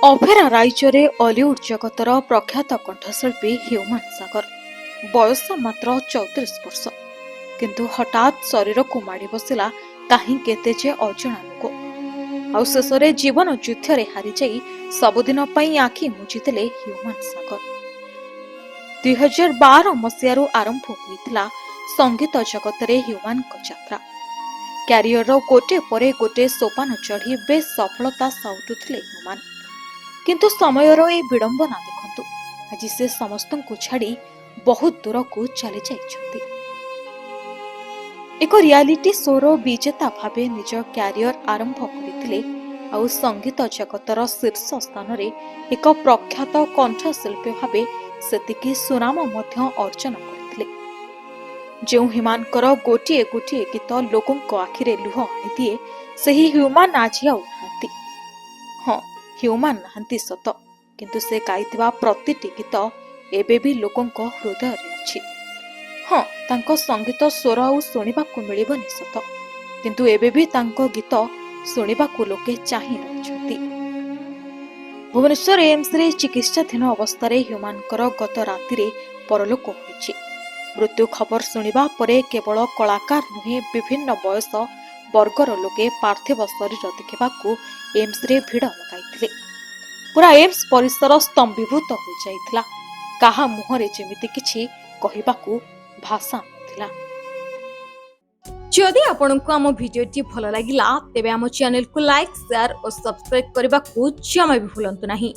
Opera ରାଇଜରେ ଅଲିଉଡ୍ ଜଗତର ପ୍ରଖ୍ୟାତ କଣ୍ଠଶିଳ୍ପୀ ହ୍ୟୁମାନ ସାଗର। ବୟସ ମାତ୍ର 34 ବର୍ଷ, କିନ୍ତୁ ହଠାତ୍ ଶରୀରକୁ ମାଡ଼ି ବସିଲା କାହିଁ କେତେ ଯେ ଅଜଣା ଲୋକ। ଆଉ ଶେଷରେ ଜୀବନ ଯୁଦ୍ଧରେ ହାରିଯାଇ ସବୁଦିନ ପାଇଁ ଆଖି ମୁଜିଥିଲେ ହ୍ୟୁମାନ ସାଗର। 2012 ମସିହାରୁ ଆରମ୍ଭ ହୋଇଥିଲା ସଙ୍ଗୀତ ଜଗତରେ ହ୍ୟୁମାନଙ୍କ ଯାତ୍ରା। କ୍ୟାରିୟରର ଗୋटे ପରେ ଗୋଟେ ସୋପାନ ଚଢ଼ି ବେଶ୍ ସଫଳତା ସାଉଟୁଥିଲେ ହ୍ୟୁମାନ। କିନ୍ତୁ ସମୟର ଏ ବିଡ଼ମ୍ବନା ଦେଖନ୍ତୁ, ଆଜି ସେ ସମସ୍ତଙ୍କୁ ଛାଡ଼ି ବହୁତ ଦୂରକୁ ଚାଲି ଯାଇଛନ୍ତି। ଏକ ରିଆଲିଟି ଶୋର ବିଜେତା ଭାବେ ନିଜ କ୍ୟାରିୟର ଆରମ୍ଭ କରିଥିଲେ, ଆଉ ସଙ୍ଗୀତ ଜଗତର ଶୀର୍ଷ ସ୍ଥାନରେ ଏକ ପ୍ରଖ୍ୟାତ କଣ୍ଠଶିଳ୍ପୀ ଭାବେ ସେତିକି ସୁନାମ ମଧ୍ୟ ଅର୍ଜନ କରିଥିଲେ। ଯେଉଁ ହ୍ୟୁମାନଙ୍କର ଗୋଟିଏ ଗୋଟିଏ ଗୀତ ଲୋକଙ୍କ ଆଖିରେ ଲୁହ ଆଣିଦିଏ, ସେହି ହ୍ୟୁମାନ ଆଜି ଆଉ ନାହାନ୍ତି। ହଁ, ହ୍ୟୁମାନ ନାହାନ୍ତି ସତ, କିନ୍ତୁ ସେ ଗାଇଥିବା ପ୍ରତିଟି ଗୀତ ଏବେ ବି ଲୋକଙ୍କ ହୃଦୟରେ ଅଛି। ହଁ, ତାଙ୍କ ସଙ୍ଗୀତ ସ୍ୱର ଆଉ ଶୁଣିବାକୁ ମିଳିବନି ସତ, କିନ୍ତୁ ଏବେ ବି ତାଙ୍କ ଗୀତ ଶୁଣିବାକୁ ଲୋକେ ଚାହିଁ ରହିଛନ୍ତି। ଭୁବନେଶ୍ୱର ଏମ୍ସରେ ଚିକିତ୍ସାଧୀନ ଅବସ୍ଥାରେ ହ୍ୟୁମାନଙ୍କର ଗତ ରାତିରେ ପରଲୋକ ହୋଇଛି। ମୃତ୍ୟୁ ଖବର ଶୁଣିବା ପରେ କେବଳ କଳାକାର ନୁହେଁ, ବିଭିନ୍ନ ବୟସ ବର୍ଗର ଲୋକେ ପାର୍ଥିବ ଶରୀର ଦେଖିବାକୁ ଏମ୍ସରେ ଭିଡ଼ ଲଗାଇଥିଲେ। ପୁରା ଏମ୍ସ ପରିସର ସ୍ତମ୍ଭୀଭୂତ ହୋଇଯାଇଥିଲା। କାହା ମୁହଁରେ ଯେମିତି କିଛି କହିବାକୁ ଭାଷା ନଥିଲା। ଯଦି ଆପଣଙ୍କୁ ଆମ ଭିଡିଓଟି ଭଲ ଲାଗିଲା, ତେବେ ଆମ ଚ୍ୟାନେଲକୁ ଲାଇକ୍, ସେୟାର ଓ ସବସ୍କ୍ରାଇବ୍ କରିବାକୁ ଜମା ବି ଭୁଲନ୍ତୁ ନାହିଁ।